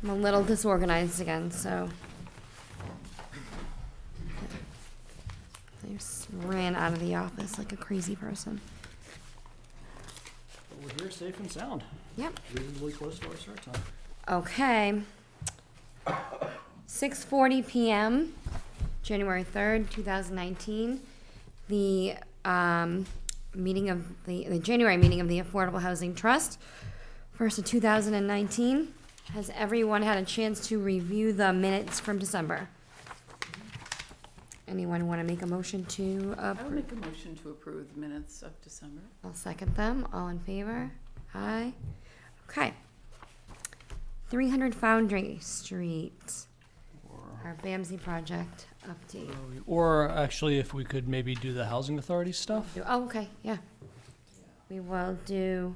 I'm a little disorganized again, so. I just ran out of the office like a crazy person. But we're here safe and sound. Yep. Reasonably close to our start time. Okay. 6:40 p.m., January 3rd, 2019. The meeting of the January meeting of the Affordable Housing Trust, first of 2019. Has everyone had a chance to review the minutes from December? Anyone want to make a motion to I would approve? make a motion to approve the minutes of December. I'll second them. All in favor? Aye. Okay. 300 Foundry Street, our BAMSI project update. Or actually, if we could maybe do the housing authority stuff. Oh, okay, yeah. We will do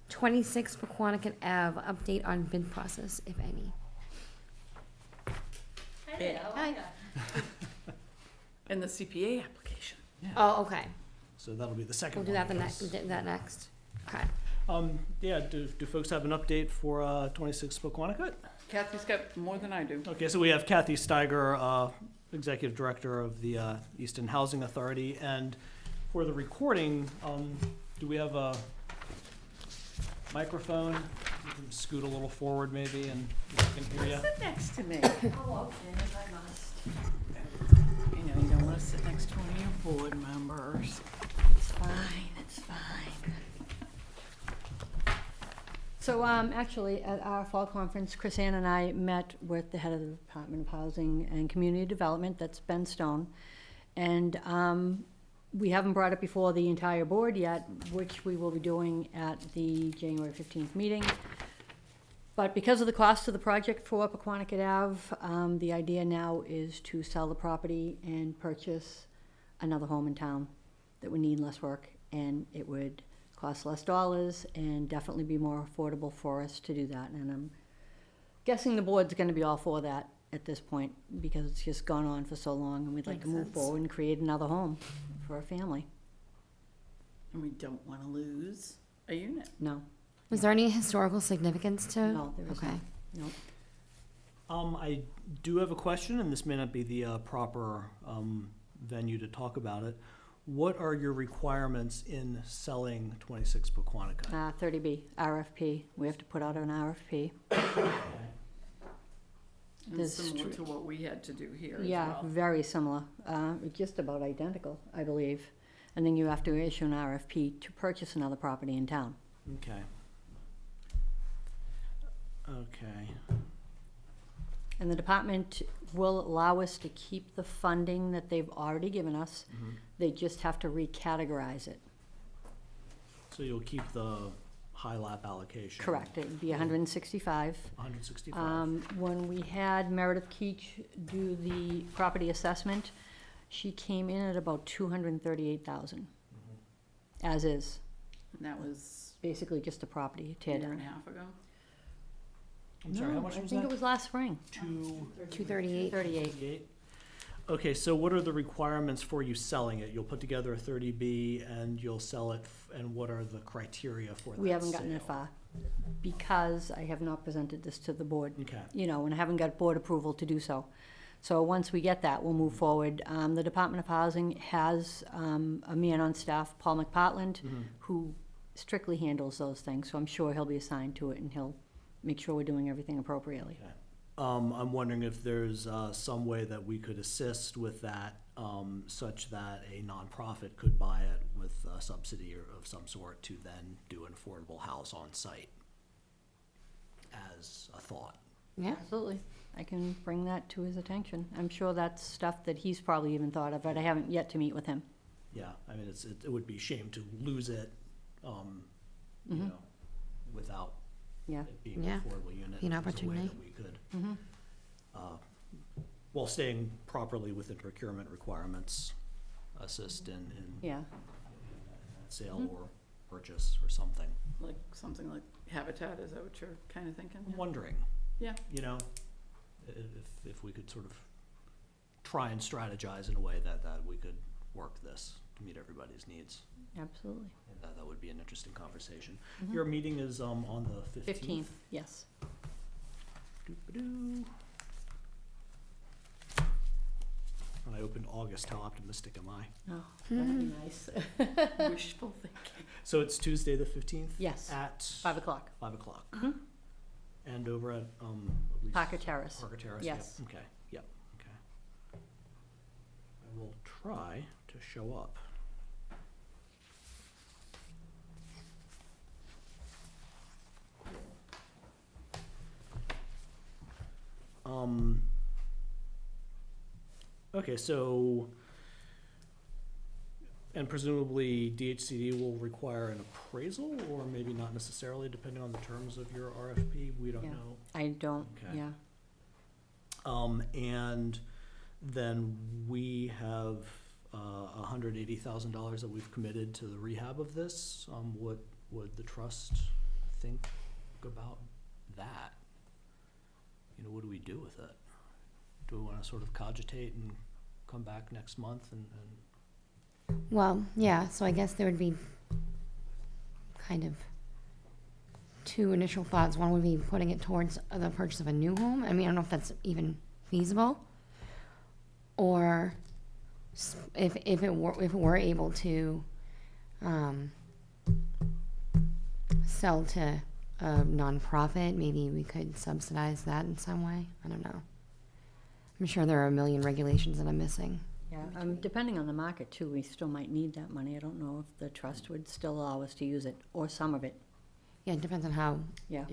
26 Pequonnet Ave, update on bid process, if any. Hi. And the CPA application. Oh, okay. So that'll be the second We'll do one. that I next. guess. That next. Okay. Yeah, do folks have an update for 26 Pequonnet? Kathy's got more than I do. Okay, so we have Kathy Steiger, Executive Director of the Easton Housing Authority, and for the recording, do we have a microphone? You can scoot a little forward maybe and we can hear you. Sit next to me. Oh, okay, I must. You know, you don't want to sit next to one of your board members. It's fine, it's fine. So, actually, at our fall conference, Chris Ann and I met with the head of the Department of Housing and Community Development, that's Ben Stone. And we haven't brought it before the entire board yet, which we will be doing at the January 15th meeting. But because of the cost of the project for Pequonnet Ave, the idea now is to sell the property and purchase another home in town that would need less work, and it would cost less dollars and definitely be more affordable for us to do that. And I'm guessing the board's gonna be all for that at this point, because it's just gone on for so long, and we'd like Makes to move sense. forward and create another home for our family. And we don't want to lose a unit. No, Was there any historical significance to? no, there is Okay. not. No. I do have a question, and this may not be the proper venue to talk about it. What are your requirements in selling 26 Pequonnet? 30B, RFP. We have to put out an RFP. And This similar str- to what we had to do here as Yeah, well. very similar, just about identical, I believe. And then you have to issue an RFP to purchase another property in town. Okay. Okay. And the department will allow us to keep the funding that they've already given us. Mhm. They just have to recategorize it. So you'll keep the high lap allocation? Correct, it would be 165. 165? When we had Meredith Keach do the property assessment, she came in at about 238,000, as is, And that was basically just a property a tear year and a down. half ago. I'm sorry, how much I was think that? it was last spring, 238. 38. 38? Okay, so what are the requirements for you selling it? You'll put together a 30B and you'll sell it, and what are the criteria for that sale? We haven't gotten that far, because I have not presented this to the board, Okay, you know, and I haven't got board approval to do so. So once we get that, we'll move forward. The Department of Housing has a man on staff, Paul McPartland, Mhm. who strictly handles those things, so I'm sure he'll be assigned to it, and he'll make sure we're doing everything appropriately. okay. I'm wondering if there's some way that we could assist with that, such that a nonprofit could buy it with a subsidy or of some sort to then do an affordable house on site as a thought. Yeah. Absolutely. I can bring that to his attention. I'm sure that's stuff that he's probably even thought of, but I haven't yet to meet with him. Yeah, I mean, it would be a shame to lose it, you Mhm. know, without Yeah. it being Yeah, an affordable unit. be an if there's a way opportunity. that we could, Mhm. while staying properly within procurement requirements, assist in Yeah. sale Mhm. or purchase or something. Like something like Habitat, is that what you're kind of thinking? I'm wondering, Yeah. you know, if we could sort of try and strategize in a way that we could work this to meet everybody's needs. Absolutely. And that would be an interesting conversation. Mhm. Your meeting is on the 15th? 15th, yes. Doop-a-doo. When I opened August, how optimistic am I? Oh, that'd be nice. Wishful thinking. So it's Tuesday the 15th? Yes. At? 5 o'clock. 5 o'clock. Mhm. And over at, Parker Terrace. Parker Terrace? Yes. Yep. Okay, yep, okay. I will try to show up. Okay, so, and presumably DHCD will require an appraisal, or maybe not necessarily, depending on the terms of your RFP, we don't Yeah. know. I don't, Okay. yeah. And then we have $180,000 that we've committed to the rehab of this. What would the trust think about that? You know, what do we do with it? Do we wanna sort of cogitate and come back next month and Well, yeah, so I guess there would be kind of two initial thoughts. One would be putting it towards the purchase of a new home. I mean, I don't know if that's even feasible. Or if we're able to sell to a nonprofit, maybe we could subsidize that in some way. I don't know. I'm sure there are a million regulations that I'm missing. Yeah, depending on the market too, we still might need that money. I don't know if the trust would still allow us to use it, or some of it. Yeah, it depends on how. Yeah,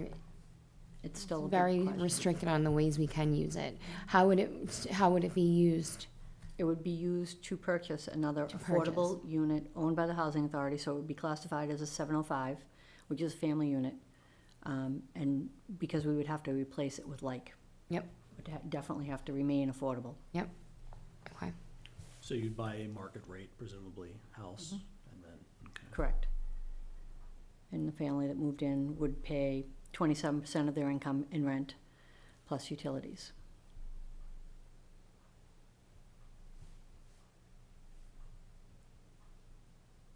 it's still a big Very question. restricted on the ways we can use it. How would it be used? It would be used to purchase another To affordable unit owned by the Housing Authority, so it would be classified as a 705, which is a family unit. And because we would have to replace it with like. Yep. Would definitely have to remain affordable. Yep. Okay. so you'd buy a market rate, presumably, house, and then, okay. Correct. And the family that moved in would pay 27% of their income in rent, plus utilities.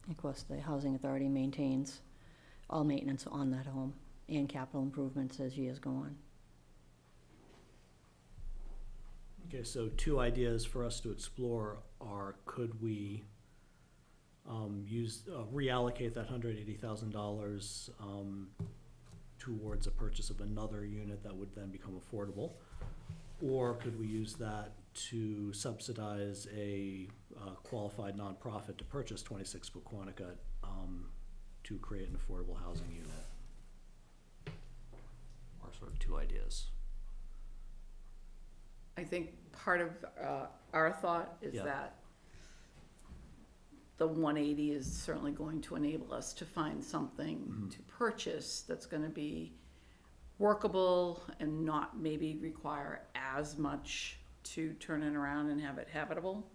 Of course, the Housing Authority maintains all maintenance on that home and capital improvements as years go on. Okay, so two ideas for us to explore are, could we reallocate that $180,000 towards a purchase of another unit that would then become affordable? Or could we use that to subsidize a qualified nonprofit to purchase 26 Pequannock to create an affordable housing unit? Or sort of two ideas. I think part of our thought is Yeah. that the 180 is certainly going to enable us to find something to purchase that's gonna be workable and not maybe require as much to turn it around and have it habitable.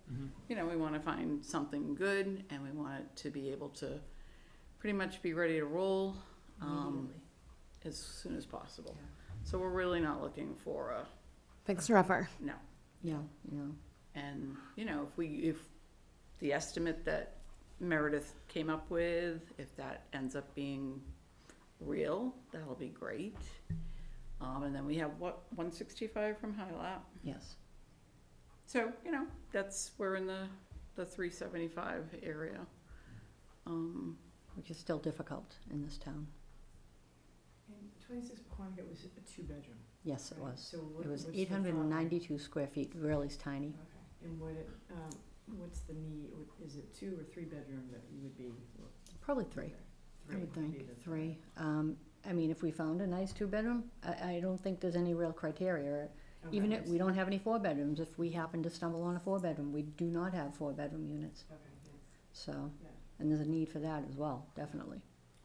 You know, we wanna find something good and we want it to be able to pretty much be ready to roll as soon as possible. So we're really not looking for a, Fixer-upper. no. Yeah, yeah. And, you know, if the estimate that Meredith came up with, if that ends up being real, that'll be great. And then we have 165 from Hylap. Yes. So, you know, we're in the 375 area. Which is still difficult in this town. And 26 Pequannock was a two-bedroom. Yes, it right? was. So It was what's the thought? 892 square feet, really is tiny. Okay, and what's the need, is it 2 or 3 bedroom that you would be? Probably three, Okay, I three would would be think, the three. I mean, if we found a nice two-bedroom, I don't think there's any real criteria. Okay, Even if yes. we don't have any four-bedrooms, if we happen to stumble on a four-bedroom, we do not have four-bedroom units. Okay, yes, So, yeah. and there's a need for that as well, definitely.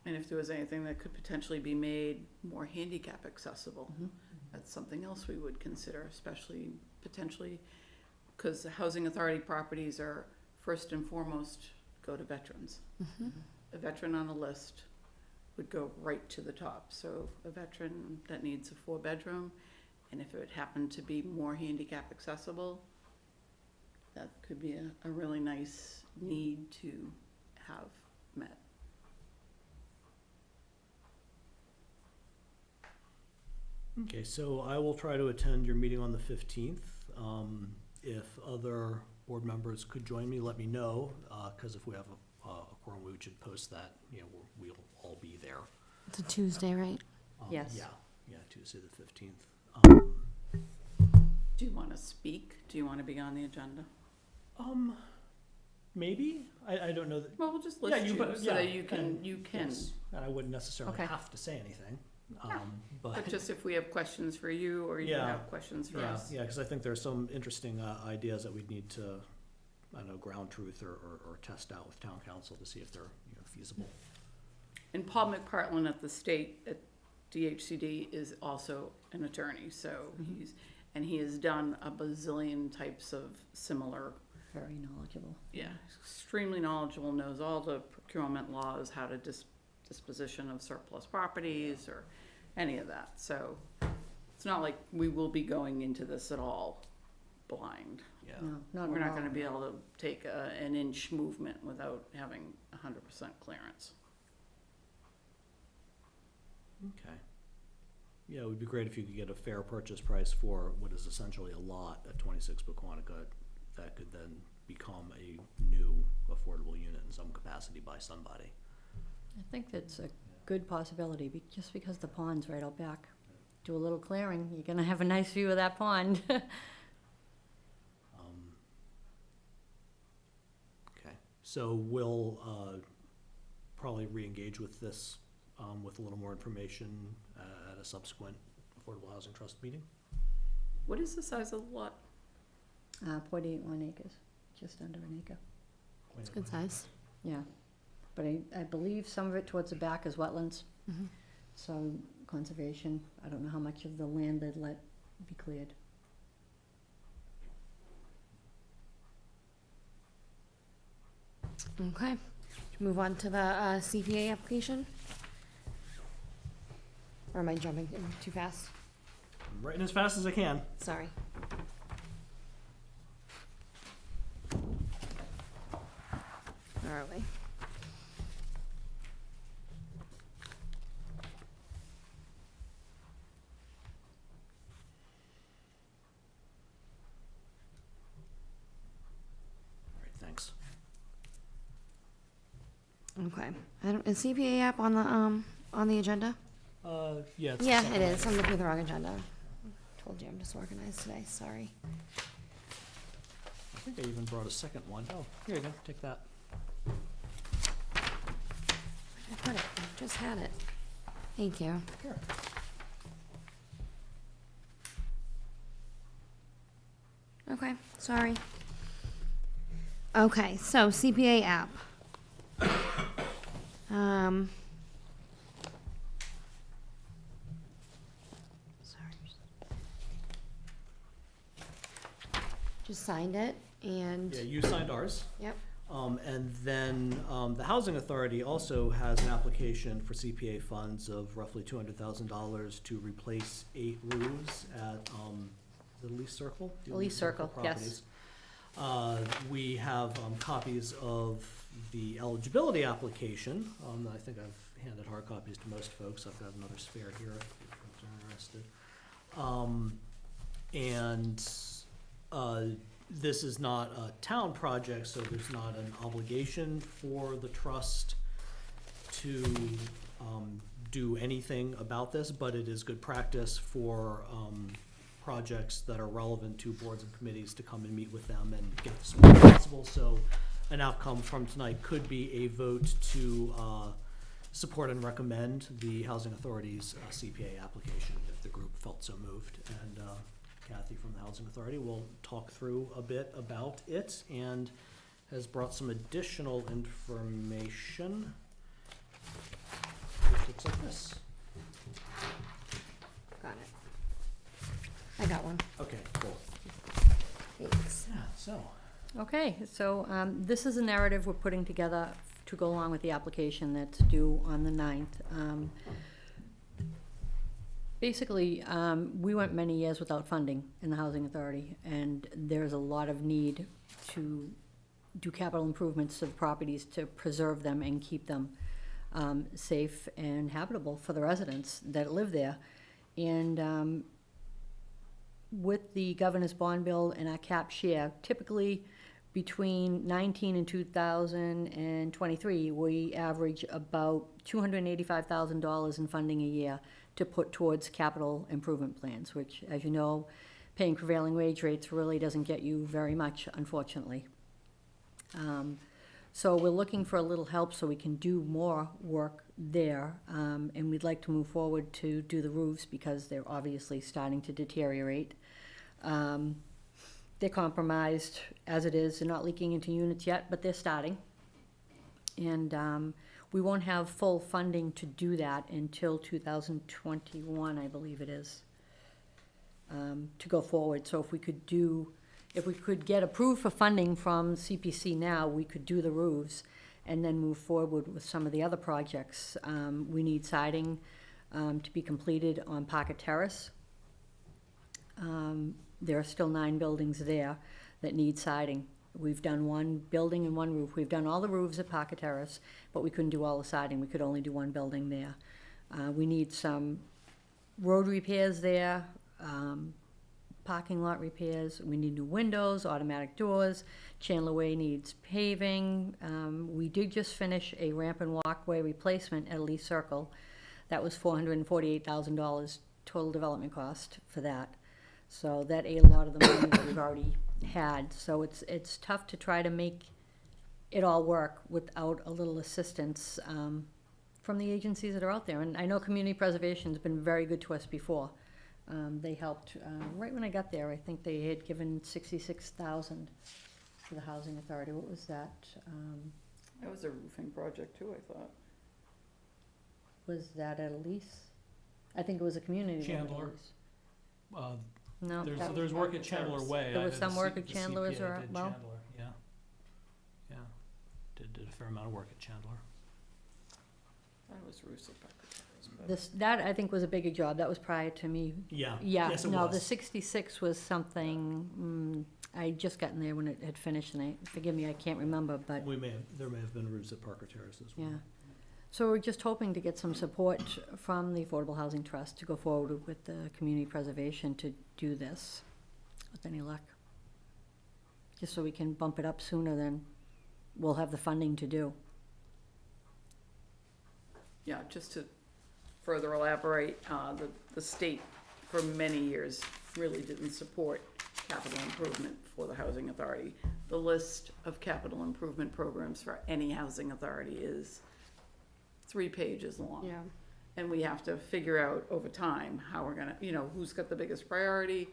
And if there was anything that could potentially be made more handicap accessible, Mhm. that's something else we would consider, especially potentially, because the housing authority properties are first and foremost go to veterans. A veteran on a list would go right to the top. So a veteran that needs a 4-bedroom, and if it happened to be more handicap accessible, that could be a really nice need to have met. Okay, so I will try to attend your meeting on the 15th. If other board members could join me, let me know, because if we have a quorum, we should post that, we'll all be there. It's a Tuesday, right? Yes. Yeah, Tuesday the 15th. Do you want to speak? Do you want to be on the agenda? Maybe, I don't know that. Well, we'll just Yeah, list you so that you can, Yes, and I wouldn't necessarily Okay. have to say anything, No, but. But just if we have questions for you or you Yeah. have questions for Yeah, us. yeah, because I think there's some interesting ideas that we'd need to, I don't know, ground truth or test out with town council to see if they're feasible. And Paul McPartlin at the state, at DHCD, is also an attorney, so he has done a bazillion types of similar, Very knowledgeable. extremely knowledgeable, knows all the procurement laws, how to disposition of surplus properties or any of that. So it's not like we will be going into this at all blind. Yeah. No, not We're at not all. gonna be able to take an inch movement without having 100% clearance. Okay. Yeah, it would be great if you could get a fair purchase price for what is essentially a lot at 26 Quantica that could then become a new affordable unit in some capacity by somebody. I think that's a good possibility, just because the pond's right out back. Do a little clearing, you're gonna have a nice view of that pond. Okay, so we'll probably re-engage with this with a little more information at a subsequent Affordable Housing Trust meeting. What is the size of the lot? 0.81 acres, just under an acre. It's a good size. Yeah, but I believe some of it towards the back is wetlands. Mhm. So conservation, I don't know how much of the land they'd let be cleared. Okay. Move on to the CPA application? Or am I jumping in too fast? I'm writing as fast as I can. Sorry. Where are we? All right, thanks. Okay. Is CPA app on the agenda? Yeah. It's Yeah, something it is. like- I'm looking at the wrong agenda. Told you I'm disorganized today. Sorry. I think I even brought a second one. Oh, here you go, take that. I put it. I just had it. Thank you. Here. Okay, sorry. Okay, so CPA app. Sorry. Just signed it and, Yeah, you signed ours. yep, And then the Housing Authority also has an application for CPA funds of roughly $200,000 to replace 8 roofs at the Lease Circle? Do you Lease Circle, properties? We have copies of the eligibility application. I think I've handed hard copies to most folks. I've got another spare here if folks are interested. This is not a town project, so there's not an obligation for the trust to do anything about this, but it is good practice for projects that are relevant to boards and committees to come and meet with them and get the support possible. So an outcome from tonight could be a vote to support and recommend the Housing Authority's CPA application if the group felt so moved. And Kathy from the Housing Authority will talk through a bit about it and has brought some additional information, which looks like this. got it. I got one. Okay, cool. Thanks. Yeah, so. Okay, so this is a narrative we're putting together to go along with the application that's due on the 9th. Basically, we went many years without funding in the Housing Authority, and there's a lot of need to do capital improvements to the properties to preserve them and keep them safe and habitable for the residents that live there. And with the governor's bond bill and our cap share, typically between 19 and 2023, we average about $285,000 in funding a year to put towards capital improvement plans, which, as you know, paying prevailing wage rates really doesn't get you very much, unfortunately. So we're looking for a little help so we can do more work there, and we'd like to move forward to do the roofs because they're obviously starting to deteriorate. They're compromised as it is. They're not leaking into units yet, but they're starting. And we won't have full funding to do that until 2021, I believe it is, to go forward. So if we could get approved for funding from CPC now, we could do the roofs and then move forward with some of the other projects. We need siding to be completed on Pocket Terrace. There are still 9 buildings there that need siding. We've done 1 building and 1 roof. We've done all the roofs at Pocket Terrace, but we couldn't do all the siding. We could only do 1 building there. We need some road repairs there, parking lot repairs. We need new windows, automatic doors. Chandler Way needs paving. We did just finish a ramp and walkway replacement at Elise Circle. That was $448,000 total development cost for that. So that ate a lot of the money that we've already had. So it's tough to try to make it all work without a little assistance from the agencies that are out there. And I know Community Preservation's been very good to us before. They helped, right when I got there, I think they had given $66,000 to the Housing Authority. What was that? That was a roofing project too, I thought. Was that at Elise? I think it was a community. Chandler. No. There's work at Chandler Way. There was some work at Chandler as well? Chandler, yeah. Yeah. Did a fair amount of work at Chandler. That was roofs at Pocket Terrace, but That, I think, was a bigger job. That was prior to me. Yeah. Yeah, Yes, it no, was. the 66 was something, I just gotten there when it had finished, and forgive me, I can't remember, but, There may have been roofs at Parker Terrace as well. yeah. So we're just hoping to get some support from the Affordable Housing Trust to go forward with the community preservation to do this, with any luck. Just so we can bump it up sooner than we'll have the funding to do. yeah, just to further elaborate, the state for many years really didn't support capital improvement for the housing authority. The list of capital improvement programs for any housing authority is 3 pages long. Yeah. And we have to figure out over time how we're gonna, who's got the biggest priority,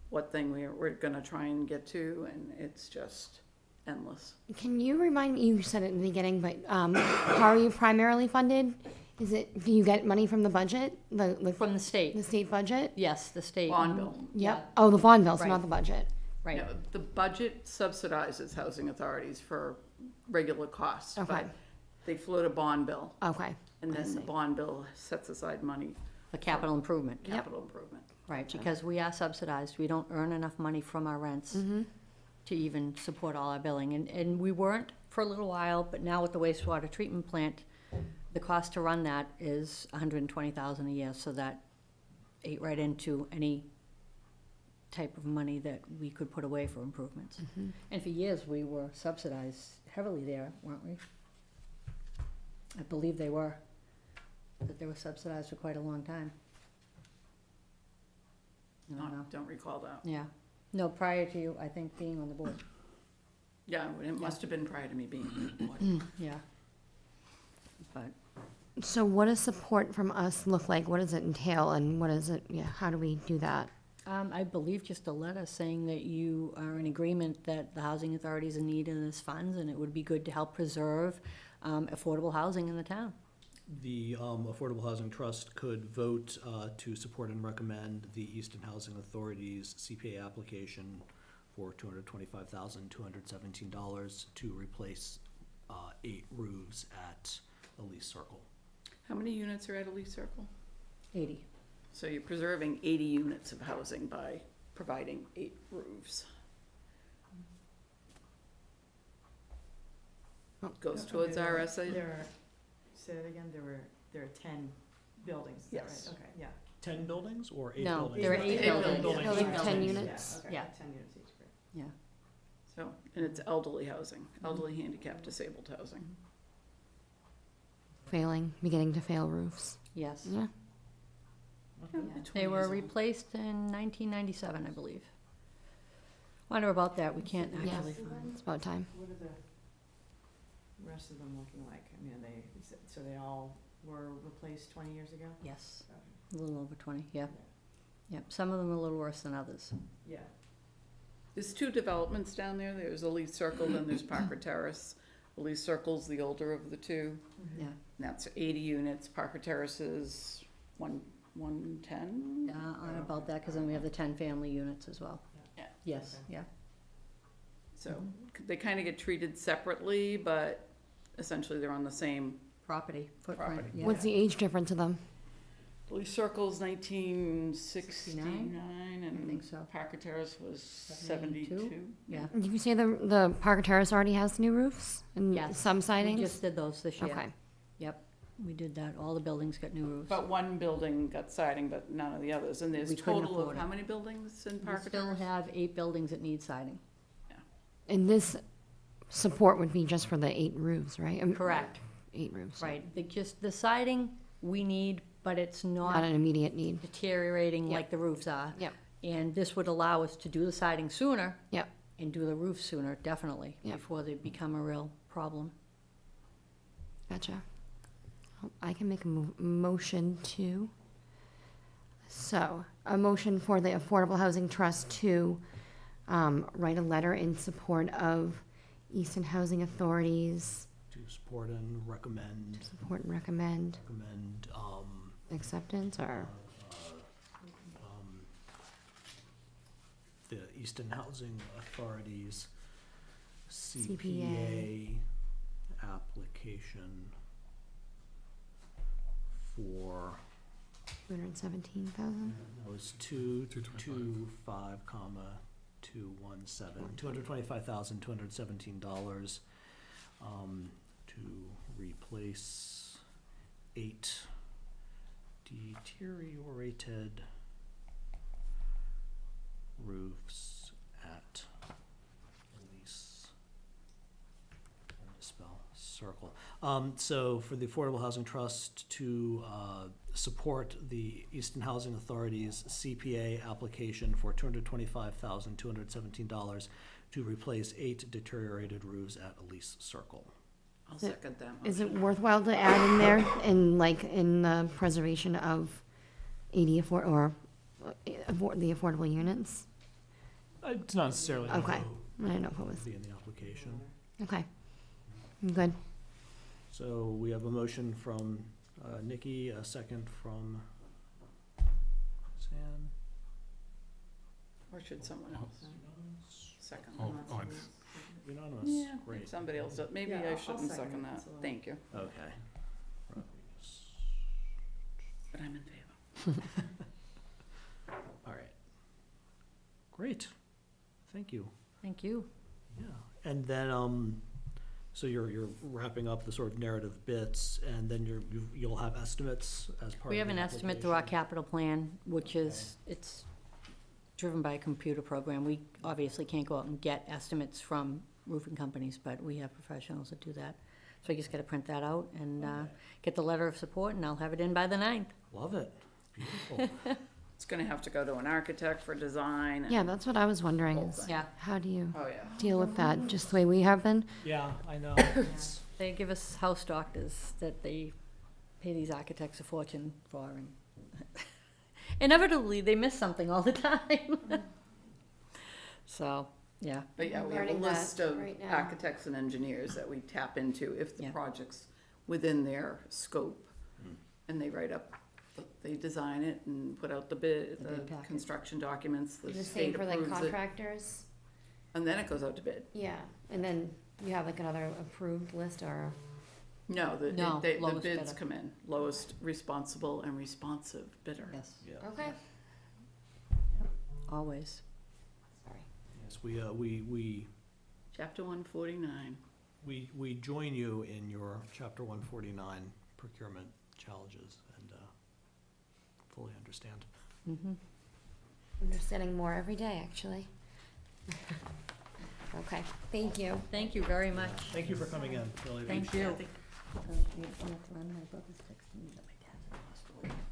what thing we're gonna try and get to, and it's just endless. Can you remind me, you said it in the beginning, but how are you primarily funded? Do you get money from the budget? From the state, The state budget? yes, the state. Bond bill. Yep. Oh, the bond bill, so Right. not the budget. Right, Yeah, the budget subsidizes housing authorities for regular costs, Okay. but they float a bond bill, Okay. and I then the see. bond bill sets aside money for capital improvement. Yep. capital improvement. Right, because we are subsidized, we don't earn enough money from our rents to even support all our billing, and we weren't for a little while, but now with the wastewater treatment plant, the cost to run that is $120,000 a year, so that ate right into any type of money that we could put away for improvements. And for years, we were subsidized heavily there, weren't we? I believe they were, that they were subsidized for quite a long time. I don't know. Don't recall that. Yeah, no, prior to you, I think, being on the board, Yeah, it must have been prior to me being on the board. yeah. But, So what does support from us look like? What does it entail, and what is it, how do we do that? I believe just a letter saying that you are in agreement that the housing authority is in need of this funds, and it would be good to help preserve affordable housing in the town. The Affordable Housing Trust could vote to support and recommend the Easton Housing Authority's CPA application for $225,217 to replace 8 roofs at Elise Circle. How many units are at Elise Circle? 80. So you're preserving 80 units of housing by providing 8 roofs. Goes towards Okay, RSA. There are, say it again, there are 10 buildings, is that right? Yes. Okay, yeah. 10 buildings or 8 No, buildings? there are 8 buildings. Building, 10 Yeah, units. okay, Yeah. 10 units each, great. Yeah. So, and it's elderly housing, elderly handicapped disabled housing. Beginning to fail roofs. Yes. Yeah. Yeah, They 20 were years old. replaced in 1997, I believe. Wonder about that, we can't Yeah. actually find. It's about time. What are the rest of them looking like? I mean, so they all were replaced 20 years ago? Yes, Okay. a little over 20, yeah. Yep, some of them are a little worse than others. Yeah. There's 2 developments down there. There's Elise Circle, then there's Parker Terrace. Elise Circle's the older of the 2, Yeah. and that's 80 units. Parker Terrace is 110? Yeah, on about that, because then we have the 10 family units as well. Yeah. Yes, Okay. yeah. So they kind of get treated separately, but essentially they're on the same. Property, footprint, Property. yeah. What's the age difference of them? Elise Circle's 1969, I and think so. Parker Terrace was 72? 72. Yeah. Did you say the Parker Terrace already has new roofs and Yes. some We sidings? just did those this year. Okay. Yep, we did that. All the buildings got new roofs. But one building got siding, but none of the others. And there's We couldn't total of afford it. how many buildings in We Parker still Terrace? have 8 buildings that need siding. And this support would be just for the 8 roofs, right? Correct. 8 roofs. Right, the siding we need, but it's Not not an immediate need. deteriorating Yep. like the roofs are. Yep. And this would allow us to do the siding sooner. Yep. And do the roof sooner, definitely, Yep. before they become a real problem. Gotcha. I can make a motion to. So, a motion for the Affordable Housing Trust to write a letter in support of Easton Housing Authority's To support and recommend, support and recommend acceptance or, the Easton Housing Authority's CPA. CPA application for, 217,000? that was 225, comma, 217, $225,217, to replace 8 deteriorated roofs at Elise. Hard to spell, Circle. So for the Affordable Housing Trust to support the Easton Housing Authority's CPA application for $225,217 to replace 8 deteriorated roofs at Elise Circle. I'll Is it- second that Is it motion. worthwhile to add in there, in the preservation of 80 the affordable units? It's not necessarily. Okay, I didn't know if it was, Be in the application. okay. I'm good. So we have a motion from Nikki, a second from Suzanne. Or should someone else? Second. I'm not oh, serious. Unanimous, Yeah, great. if somebody else, maybe Yeah, I I'll shouldn't second second it, that. so- Thank you, Okay. but I'm in favor. All right. Great. Thank you. Thank you. Yeah. And then, so you're wrapping up the sort of narrative bits, and then you'll have estimates as part of the We have an estimate through our application? capital plan, which is, it's driven by a computer program. We obviously can't go out and get estimates from roofing companies, but we have professionals that do that. So I just gotta print that out and, get the letter of support, and I'll have it in by the 9th. Love it. Beautiful. It's gonna have to go to an architect for design. and- Yeah, that's what I was wondering, Whole is thing. Yeah, how do you Oh, yeah. deal with that, just the way we have been? Yeah, I know. they give us house doctors that they pay these architects a fortune for, and inevitably, they miss something all the time. So, yeah, But yeah, we have a Learning that list of right now. architects and engineers that we tap into if the Yeah. project's within their scope. Mm. And they write up, they design it and put out the bid, The bid the package. construction documents, the The same state for like approves it. contractors? And then it goes out to bid. Yeah, and then you have like another approved list or, No, No, the lowest bids bidder. come in, lowest responsible and responsive bidder. yes, Yeah. okay, always. sorry. Yes, we Chapter 149. we join you in your Chapter 149 procurement challenges and fully understand. Mhm. Understanding more every day, actually. Okay, thank you. Thank you very much. Thank you for coming in, really Thank appreciate you. it.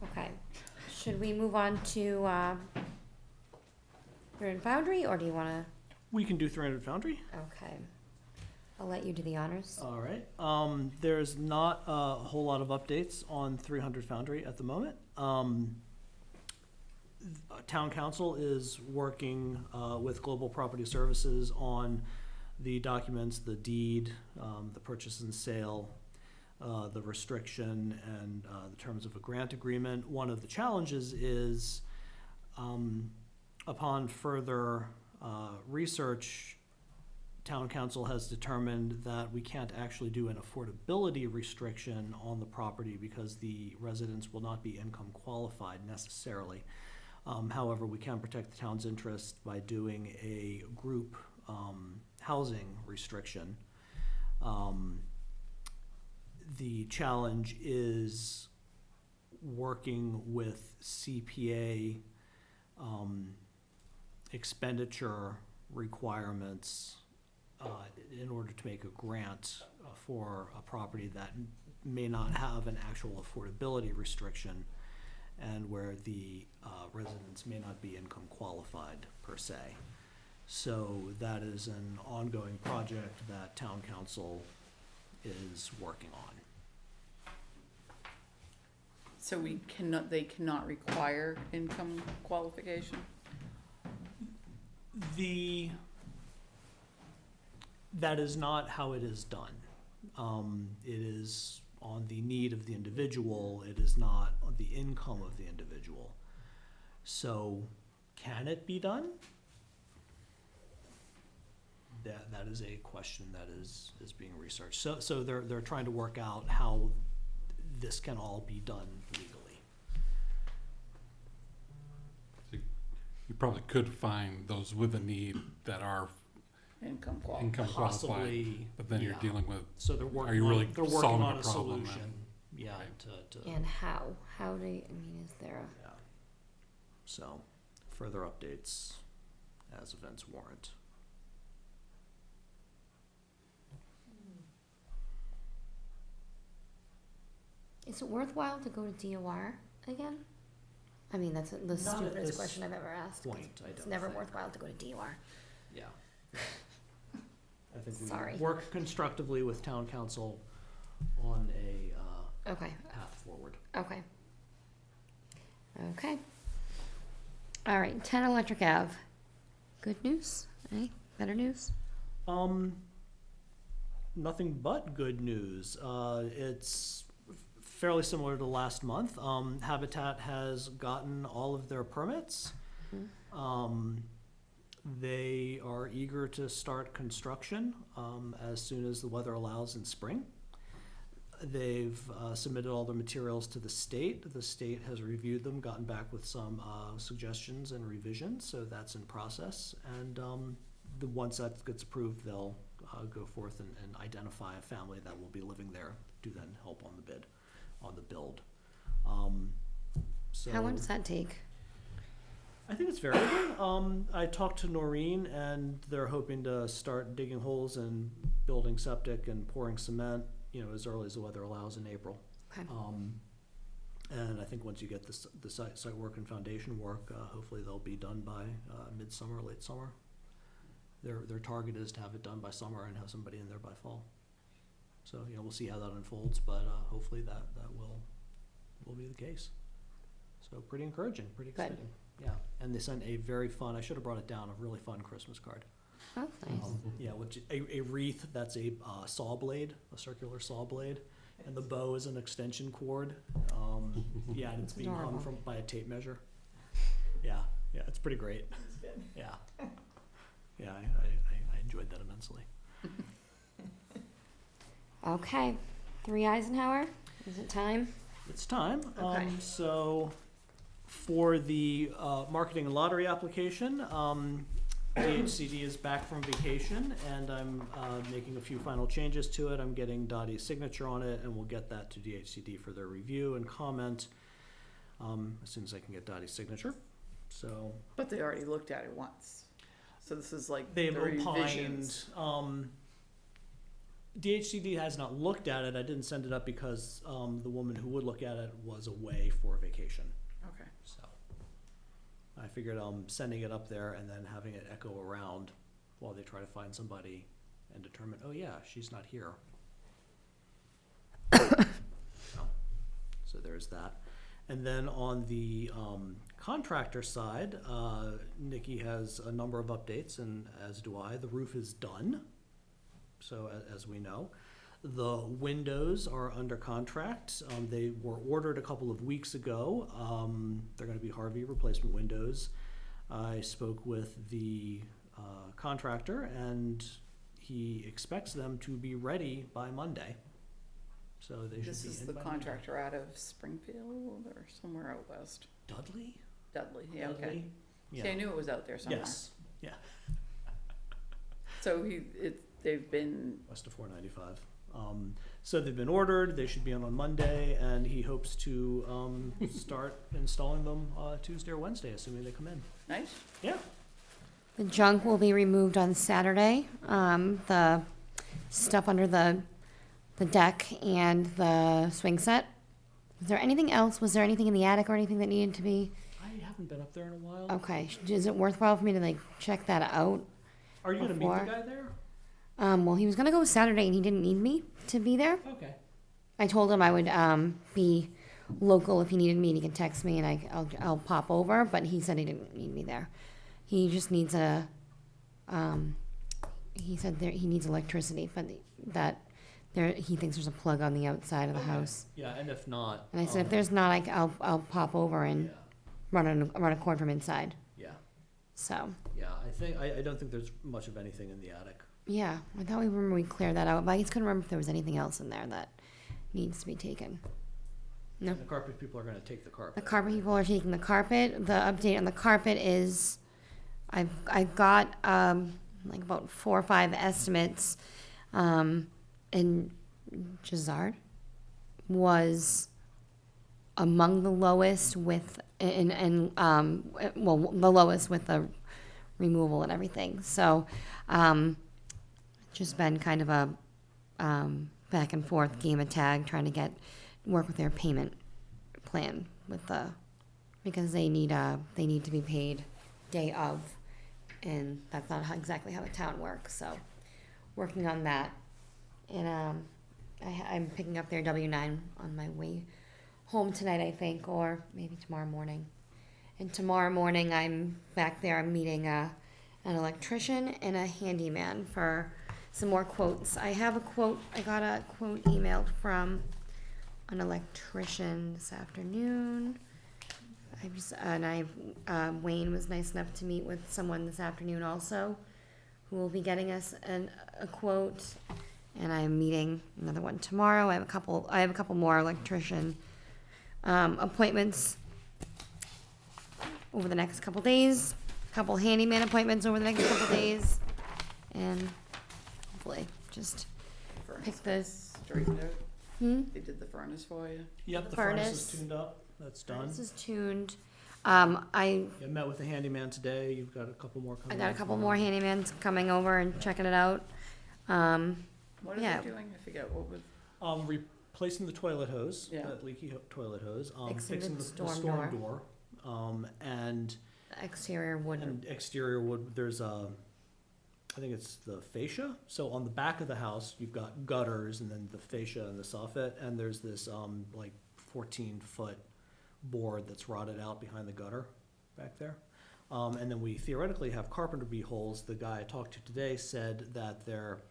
Okay, should we move on to, Thread and Foundry, or do you wanna, We can do 300 Foundry. okay. I'll let you do the honors. All right. There's not a whole lot of updates on 300 Foundry at the moment. Town Council is working with Global Property Services on the documents, the deed, the purchase and sale, the restriction, and the terms of a grant agreement. One of the challenges is, upon further research, Town Council has determined that we can't actually do an affordability restriction on the property because the residents will not be income qualified necessarily. However, we can protect the town's interest by doing a group housing restriction. The challenge is working with CPA expenditure requirements in order to make a grant for a property that may not have an actual affordability restriction and where the residents may not be income qualified per se. So that is an ongoing project that Town Council is working on. So they cannot require income qualification? That is not how it is done. It is on the need of the individual, it is not on the income of the individual. So, can it be done? That is a question that is being researched. So they're trying to work out how this can all be done legally. You probably could find those with a need that are Income qualified. income qualified, Possibly, but then you're yeah. dealing with, So they're Are working you really on, they're working solving on a a problem then? solution. Yeah, Right. to And how? How do you, I mean, is there a, yeah. So, further updates as events warrant. is it worthwhile to go to DOR again? I mean, that's the Not at stupidest this question I've ever asked. 'cause Point, I It's don't never think. worthwhile to go to DOR. Yeah. I think Sorry. we work constructively with town council on a Okay, path forward. okay. Okay. All right, 10 Electric Ave. Good news? Any better news? Nothing but good news. It's fairly similar to last month. Habitat has gotten all of their permits. They are eager to start construction as soon as the weather allows in spring. They've submitted all the materials to the state. The state has reviewed them, gotten back with some suggestions and revisions, so that's in process. And once that gets approved, they'll go forth and identify a family that will be living there to then help on the build. So How long does that take? I think it's variable. I talked to Noreen, and they're hoping to start digging holes and building septic and pouring cement, as early as the weather allows in April. Okay. And I think once you get the site work and foundation work, hopefully they'll be done by midsummer, late summer. Their target is to have it done by summer and have somebody in there by fall. So, we'll see how that unfolds, but hopefully that will be the case. So pretty encouraging, pretty Good. exciting. Yeah, and they sent a very fun, I should have brought it down, a really fun Christmas card. Oh, nice. Yeah, which a wreath that's a saw blade, a circular saw blade, and the bow is an extension cord. Yeah, and it's being hung Adorable. by a tape measure. Yeah, it's pretty great. Yeah, I enjoyed that immensely. Okay. 3 Eisenhower. Is it time? It's time. Okay. So for the marketing and lottery application, DHCD is back from vacation, and I'm making a few final changes to it. I'm getting Dottie's signature on it, and we'll get that to DHCD for their review and comment. as soon as I can get Dottie's signature. So But they already looked at it once. So this is like they've the opined, revisions. DHCD has not looked at it. I didn't send it up because, the woman who would look at it was away for vacation. Okay. So I figured, sending it up there and then having it echo around while they try to find somebody and determine, oh yeah, she's not here. So there's that. And then on the contractor side, Nikki has a number of updates, and as do I. The roof is done, so as we know. The windows are under contract. They were ordered a couple of weeks ago. They're going to be Harvey replacement windows. I spoke with the contractor, and he expects them to be ready by Monday. So they should This be is in the by Monday. contractor out of Springfield or somewhere out west. Dudley? Dudley, yeah, okay. Dudley? See, I Yeah. knew it was out there somewhere. Yes. Yeah. So they've been, West of 495. So they've been ordered. They should be on Monday, and he hopes to start installing them Tuesday or Wednesday, assuming they come in. nice. Yeah. The junk will be removed on Saturday. The stuff under the deck and the swing set. Is there anything else? Was there anything in the attic or anything that needed to be? I haven't been up there in a while. Okay, is it worthwhile for me to like check that out? Are you going to meet before? the guy there? Well, he was gonna go Saturday and he didn't need me to be there. Okay. I told him I would be local if he needed me. He can text me and I'll pop over. But he said he didn't need me there. He just needs a. He said he needs electricity, but that there he thinks there's a plug on the outside of the Okay. house. Yeah, and if not. And I said if there's not, I'll pop over and Yeah. run a cord from inside. Yeah. So Yeah. I don't think there's much of anything in the attic. yeah, I thought we cleared that out, but I just couldn't remember if there was anything else in there that needs to be taken. No. And the carpet people are going to take the carpet. The carpet people are taking the carpet. The update on the carpet is, I've got like about 4 or 5 estimates, and Gisard was among the lowest with the lowest with the removal and everything. So, just been kind of a back and forth game of tag trying to work with their payment plan because they need to be paid day of, and that's not exactly how the town works. So working on that, and I'm picking up their W-9 on my way home tonight, I think, or maybe tomorrow morning. And tomorrow morning I'm back there. I'm meeting an electrician and a handyman for some more quotes. I got a quote emailed from an electrician this afternoon. Wayne was nice enough to meet with someone this afternoon also, who will be getting us a quote. And I'm meeting another one tomorrow. I have a couple more electrician appointments over the next couple days. Couple handyman appointments over the next couple days, and hopefully just pick this. Straightened out. Hmm? They did the furnace for you. Yep, the furnace Furnace. is tuned up. That's done. This is tuned. I Yeah, met with the handyman today. You've got a couple more coming. got a in couple tomorrow. more handymans coming over and checking it out. What are Yeah. they doing? I forget what was. Replacing the toilet hose, Yeah. that leaky toilet hose. Fixing the storm storm door. door. And Exterior wood. and exterior wood, there's I think it's the fascia. So on the back of the house, you've got gutters and then the fascia and the soffit, and there's this like 14-foot board that's rotted out behind the gutter back there. And then we theoretically have carpenter bee holes. The guy I talked to today said that they're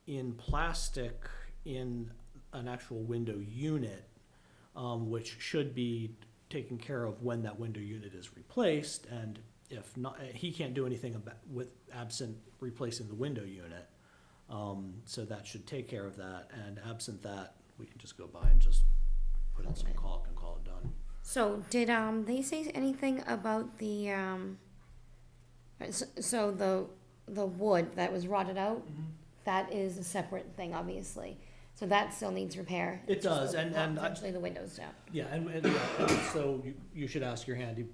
in plastic in an actual window unit, which should be taken care of when that window unit is replaced. And if not, he can't do anything with absent replacing the window unit. So that should take care of that. And absent that, we can just go by and just put in some caulk and call it done. So did they say anything about the so the wood that was rotted out? That is a separate thing, obviously. So that still needs repair. It does, and Potentially the windows down. yeah, and so you should ask your handy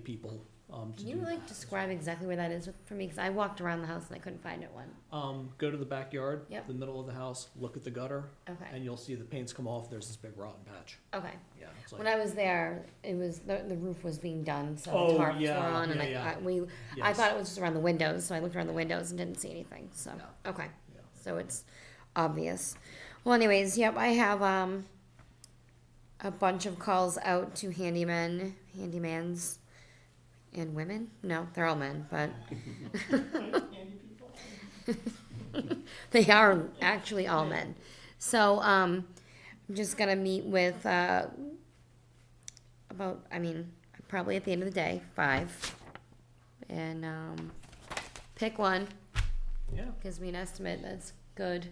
people, to Can do you like that. describe exactly where that is for me? Because I walked around the house and I couldn't find it one. Go to the backyard, Yep. the middle of the house, look at the gutter, Okay. and you'll see the paint's come off, there's this big rotten patch. Okay. Yeah, it's When like, I was there, it was the roof was being done, so Oh, the tarps yeah, were on, and yeah, I yes. thought it was just around the windows, so I looked around the windows and didn't see anything. So Yeah. okay, Yeah. so it's obvious. Well, anyways, yep, I have a bunch of calls out to handymans, and women. No, they're all men, but they are actually all men. So I'm just gonna meet with probably at the end of the day, 5, and pick one. Yeah, Gives me an estimate. That's good.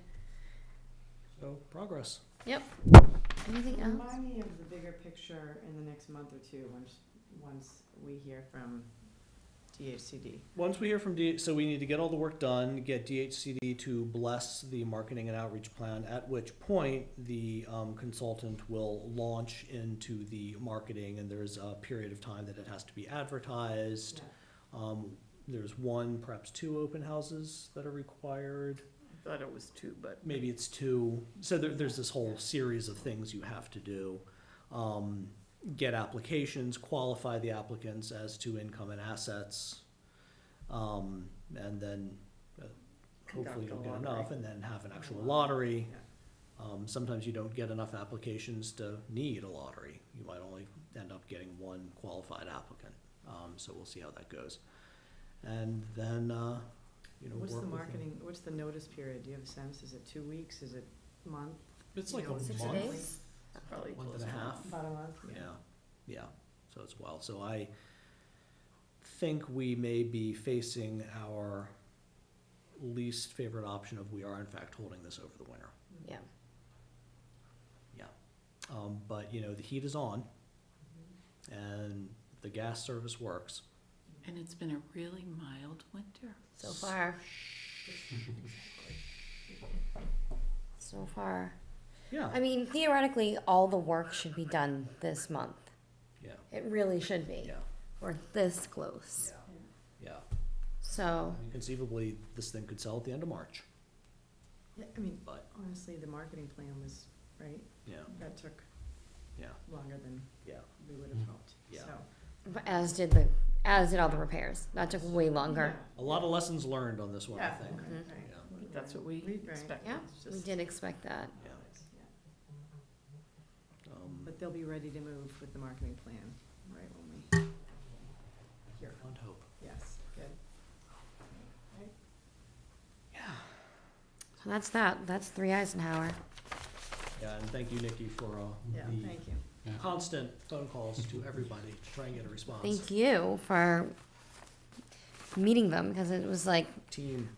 so progress. Yep. Anything else? Remind me of the bigger picture in the next month or two, once we hear from DHCD. Once we hear from so we need to get all the work done, get DHCD to bless the marketing and outreach plan, at which point the consultant will launch into the marketing, and there's a period of time that it has to be advertised. There's 1, perhaps 2 open houses that are required. I thought it was 2, but Maybe it's 2. So there's this whole series of things you have to do. Get applications, qualify the applicants as to income and assets, and then hopefully you'll Conduct get a enough, lottery. and then have an actual lottery. Yeah. Sometimes you don't get enough applications to need a lottery. You might only end up getting 1 qualified applicant. So we'll see how that goes. And then, What's the work with them. marketing, what's the notice period? Do you have a sense? Is it 2 weeks? Is it a month? It's like You know, a 60 month, days? probably month close and a to half. About a month? Yeah, so it's a while. So I think we may be facing our least favorite option of we are in fact holding this over the winter. Yeah. Yeah. But the heat is on and the gas service works. And it's been a really mild winter. So far. So far. Yeah, I mean, theoretically, all the work should be done this month. yeah, It really should be. yeah, We're this close. yeah. So, I mean, conceivably, this thing could sell at the end of March, Yeah, I mean, but, honestly, the marketing plan was, right, yeah, that took yeah, longer than yeah. we would have hoped, Yeah. so. but as did all the repairs. That took way longer. A lot of lessons learned on this one, I Yeah. think. Right, Mhm. right. Yeah, That's what we Right. expected. Yeah, It's we just- did expect that. yeah. But they'll be ready to move with the marketing plan, right, when we hear, Fond hope. yes, good. So that's that. That's 3 Eisenhower. Yeah, and thank you, Nikki, for Yeah, the thank you. constant phone calls to everybody to try and get a response. Thank you for meeting them, because it was like, Team,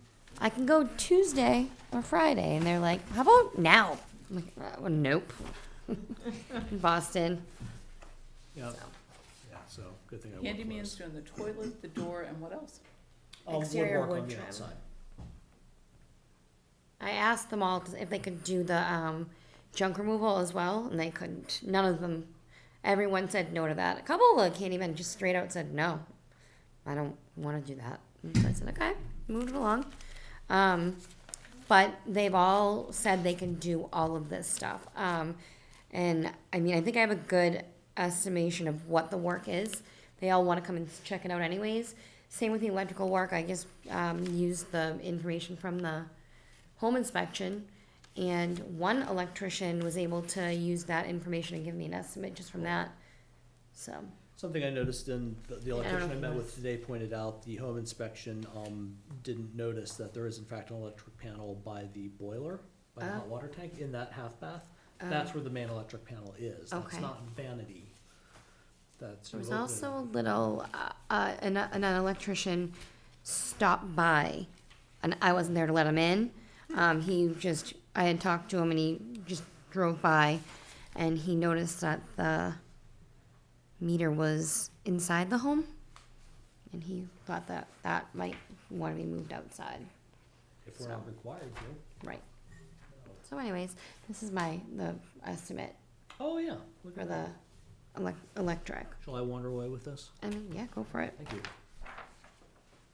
I can go Tuesday or Friday, and they're like, how about now? I'm like, well, nope. In Boston. yeah, So. yeah, so good thing I worked Handyman's close. doing the toilet, the door, and what else? Exterior Woodwork on wood the trim. outside. I asked them all if they could do the junk removal as well, and they couldn't. None of them. Everyone said no to that. A couple of the candymen just straight out said no. I don't want to do that. And so I said okay, moved it along. But they've all said they can do all of this stuff. And I mean, I think I have a good estimation of what the work is. They all want to come and check it out anyways. Same with the electrical work. I just used the information from the home inspection, and one electrician was able to use that information and give me an estimate just from that. So, Something I noticed in the I electrician don't I know. met with today pointed out the home inspection, didn't notice that there is in fact an electric panel by the boiler, by the Oh. hot water tank in that half bath. That's where the main electric panel is. That's Okay. not vanity. That's. there was you open it also a up. little, an electrician stopped by, and I wasn't there to let him in. I had talked to him, and he just drove by, and he noticed that the meter was inside the home, and he thought that might want to be moved outside. If we're not required to. Right. So anyways, this is the estimate Oh, yeah. Look for at the that. electric. Shall I wander away with this? I mean, yeah, go for it. Thank you.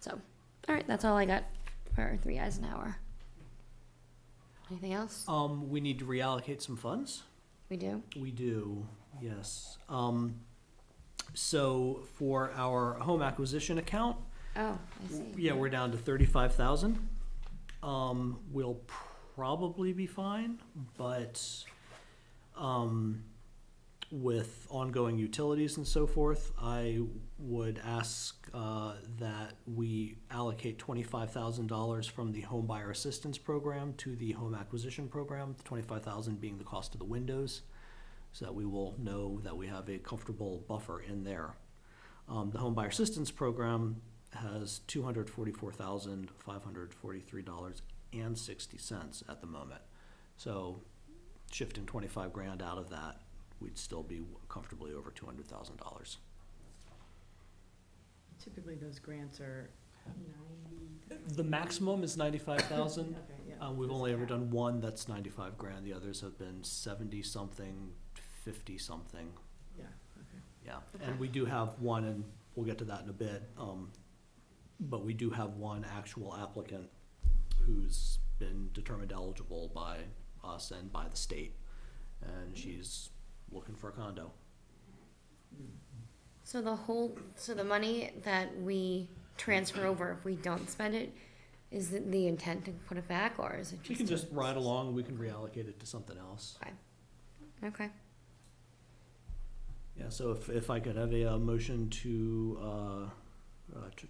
So, all right, that's all I got for 3 Eisenhower. Anything else? We need to reallocate some funds. We do? We do, yes. So for our home acquisition account, Oh, I see. yeah, we're down to 35,000. We'll probably be fine, but, with ongoing utilities and so forth, I would ask, that we allocate $25,000 from the home buyer assistance program to the home acquisition program, the 25,000 being the cost of the windows, so that we will know that we have a comfortable buffer in there. The home buyer assistance program has $244,543.60 at the moment. So shifting 25 grand out of that, we'd still be comfortably over $200,000. Typically, those grants are 90. The maximum is 95,000. Okay, yeah. We've There's only a ever cap. done one that's 95 grand. The others have been 70 something, 50 something. Yeah, okay. Yeah, and we do have one, and we'll get to that in a bit, but we do have one actual applicant who's been determined eligible by us and by the state, and she's looking for a condo. So the money that we transfer over, if we don't spend it, is it the intent to put it back, or is it just? We can just ride along, we can reallocate it to something else. Okay. Yeah, so if I could have a motion to, what do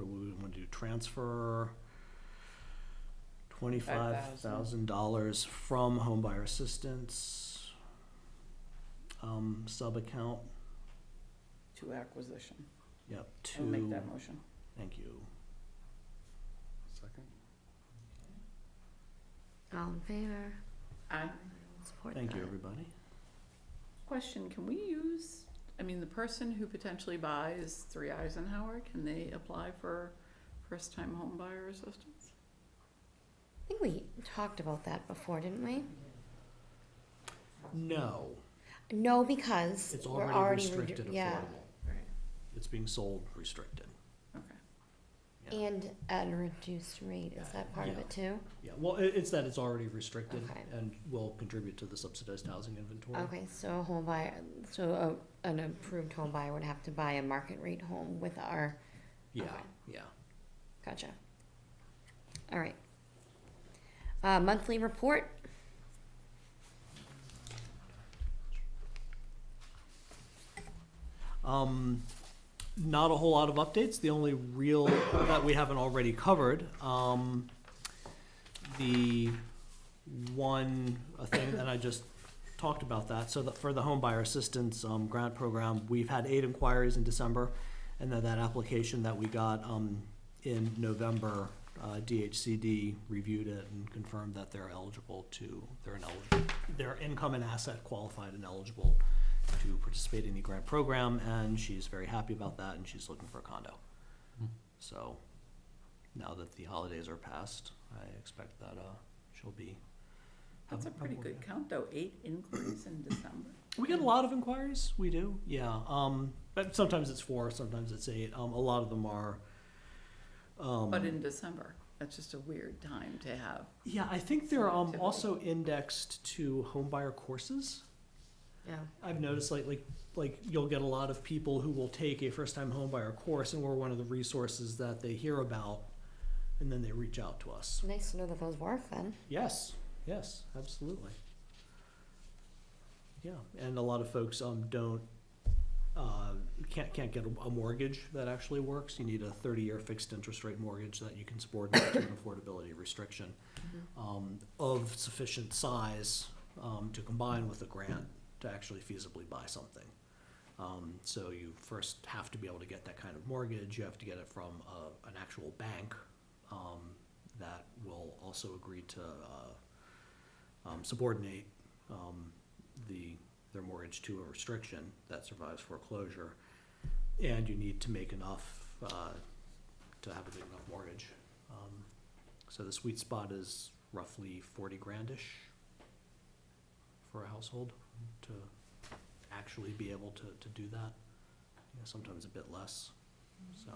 we want to do, transfer $25,000 from homebuyer assistance, sub-account, To acquisition. yep, I'll make to, that motion. thank you. Second? All in favor? Aye. Support Thank you, that. everybody. Question, can we use, I mean, the person who potentially buys 3 Eisenhower, can they apply for first-time home buyer assistance? I think we talked about that before, didn't we? No, No, because it's we're already already restricted yeah, affordable. Right. It's being sold restricted. Okay. Yeah. and at a reduced rate. Is that part of Yeah. it too? Yeah, well, it's that it's already restricted Okay. and will contribute to the subsidized housing inventory. Okay, so a home buyer, an approved home buyer would have to buy a market rate home with our. Yeah, Okay. yeah. Gotcha. All right. Monthly report. Not a whole lot of updates. The only real that we haven't already covered, the one thing that I just talked about that. So for the home buyer assistance grant program, we've had 8 inquiries in December, and then that application that we got in November, DHCD reviewed it and confirmed that they're income and asset qualified and eligible to participate in the grant program, and she's very happy about that, and she's looking for a condo. So now that the holidays are past, I expect that she'll be. That's a pretty good count, though, 8 inquiries in December. We get a lot of inquiries, we do, yeah, but sometimes it's 4, sometimes it's 8, a lot of them are. But in December, that's just a weird time to have. Yeah, I think they're Activity. also indexed to home buyer courses. Yeah. I've noticed like you'll get a lot of people who will take a first-time home buyer course, and we're one of the resources that they hear about, and then they reach out to us. Nice to know that those work then. Yes, yes, absolutely. Yeah, and a lot of folks can't get a mortgage that actually works. You need a 30-year fixed interest rate mortgage that you can subordinate to an affordability restriction of sufficient size to combine with a grant to actually feasibly buy something. So you first have to be able to get that kind of mortgage. You have to get it from an actual bank that will also agree to subordinate their mortgage to a restriction that survives foreclosure. And you need to make enough to have a big enough mortgage. So the sweet spot is roughly 40 grandish per household to actually be able to do that. You know, sometimes a bit less, so.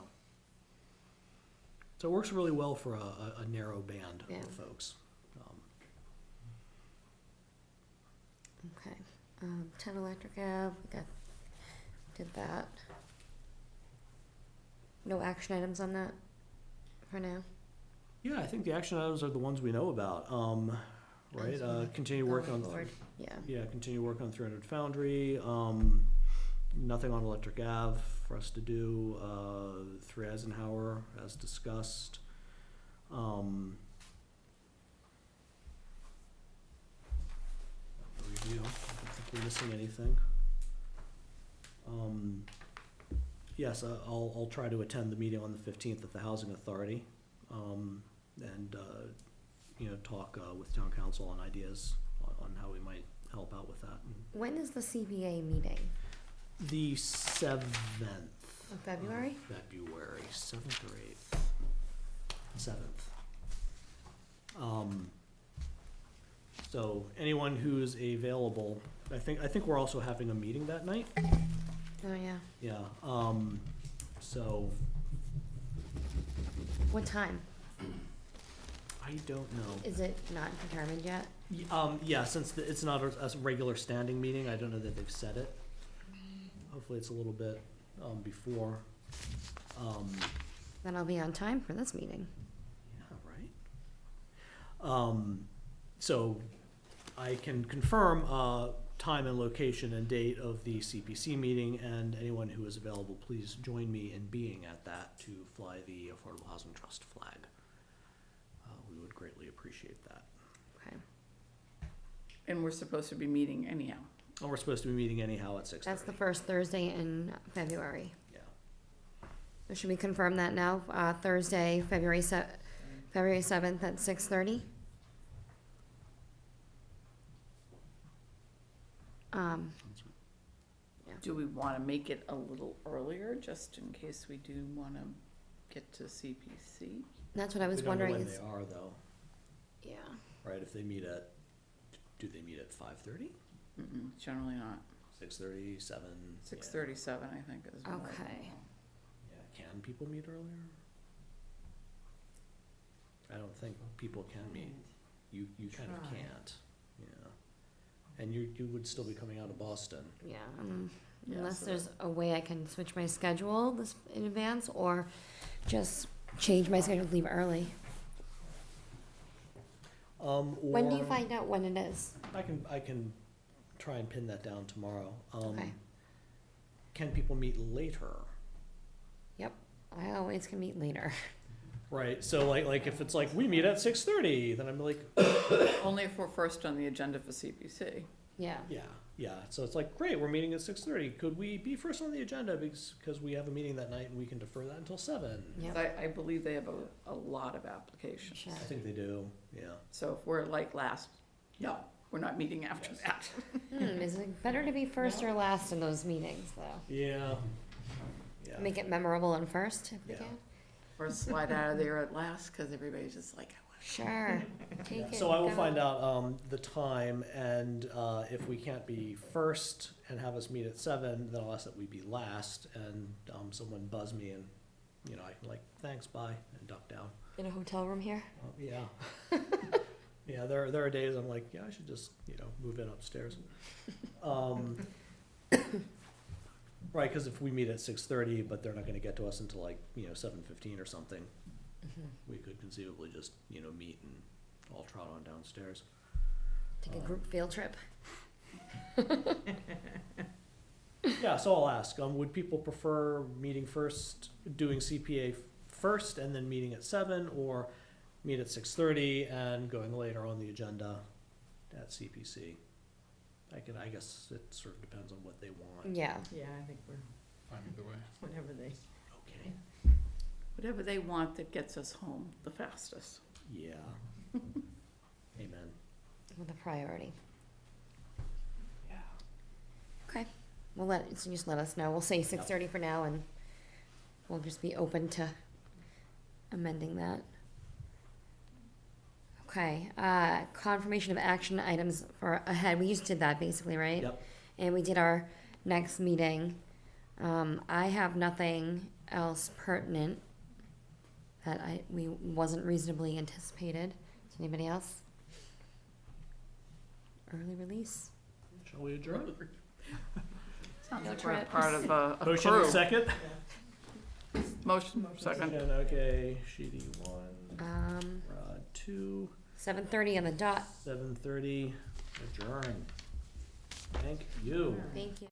So it works really well for a narrow band Yeah. of folks. Okay, 10 Electric Ave, did that. No action items on that for now? Yeah, I think the action items are the ones we know about, right? As we're Continue working on. going forward, yeah. Yeah, continue working on 300 Foundry, nothing on Electric Ave for us to do, 3 Eisenhower as discussed. Review, I don't think we're missing anything. Yes, I'll try to attend the meeting on the 15th at the Housing Authority, and, you know, talk, with town council on ideas on how we might help out with that. When is the CBA meeting? The 7th. Of February? February, 7th or 8th? 7th. So anyone who's available, I think we're also having a meeting that night. Oh, yeah. Yeah, so What time? I don't know. Is it not determined yet? Yeah, since it's not a regular standing meeting, I don't know that they've set it. Hopefully it's a little bit, before. Then I'll be on time for this meeting. Yeah, right. So I can confirm, time and location and date of the CPC meeting, and anyone who is available, please join me in being at that to fly the Affordable Housing Trust flag. We would greatly appreciate that. Okay. And we're supposed to be meeting anyhow. And we're supposed to be meeting anyhow at 6:30. That's the first Thursday in February. Yeah. So should we confirm that now? Thursday, February 7th at 6:30? Do we want to make it a little earlier, just in case we do want to get to CPC? That's what I was We don't know wondering when is, they are though, yeah. right? If they meet at, do they meet at 5:30? Generally not. 6:30, 7? 6:37, I think, is more. Okay. Yeah, can people meet earlier? I don't think people can meet. You kind of Try. can't, yeah. And you would still be coming out of Boston. Yeah, Yeah, unless so there's a way I can switch my schedule this in advance, or just change my schedule, leave early. When do you Or find out when it is? I can try and pin that down tomorrow. Okay. Can people meet later? Yep, I always can meet later. Right, so like if it's like, we meet at 6:30, then I'm like, Only if we're first on the agenda for CPC. Yeah. yeah, so it's like, great, we're meeting at 6:30, could we be first on the agenda because we have a meeting that night and we can defer that until 7? Yep. I believe they have a lot of applications. Sure. I think they do, yeah. So if we're like last, no, we're not meeting after that. Is it better to be first or last in those meetings, though? Yeah. Yeah. Make it memorable and first, if we Yeah. can. Or slide out of there at last, because everybody's just like, Sure. Take Yeah, it. so I will go. find out the time, and if we can't be first and have us meet at 7, then I'll ask that we be last, and someone buzz me, and you know I can like, thanks, bye, and duck down. In a hotel room here? Yeah, yeah. There are days I'm like, yeah, I should just move in upstairs. Right, because if we meet at 6:30, but they're not going to get to us until like 7:15 or something, we could conceivably just meet and all trot on downstairs. Take a group field trip. Yeah, so I'll ask, would people prefer meeting first, doing CPA first and then meeting at 7, or meet at 6:30 and going later on the agenda at CPC? I guess it sort of depends on what they want. Yeah. Yeah, I think we're, Fine either way. whatever they, Okay. whatever they want that gets us home the fastest. Yeah. Amen. With a priority. Yeah. Okay. So just let us know. We'll say 6:30 for now, and we'll just be open to amending that. Okay, confirmation of action items for ahead, we just did that basically, right? Yep. And we did our next meeting. I have nothing else pertinent that we wasn't reasonably anticipated. Does anybody else? Early release? Shall we adjourn? Sounds No like we're trips. part of a Motion crew. and second? Motion, second. Okay, Sheedy one, Rod two, 7:30 on the dot. 7:30, adjourn. Thank you. Thank you.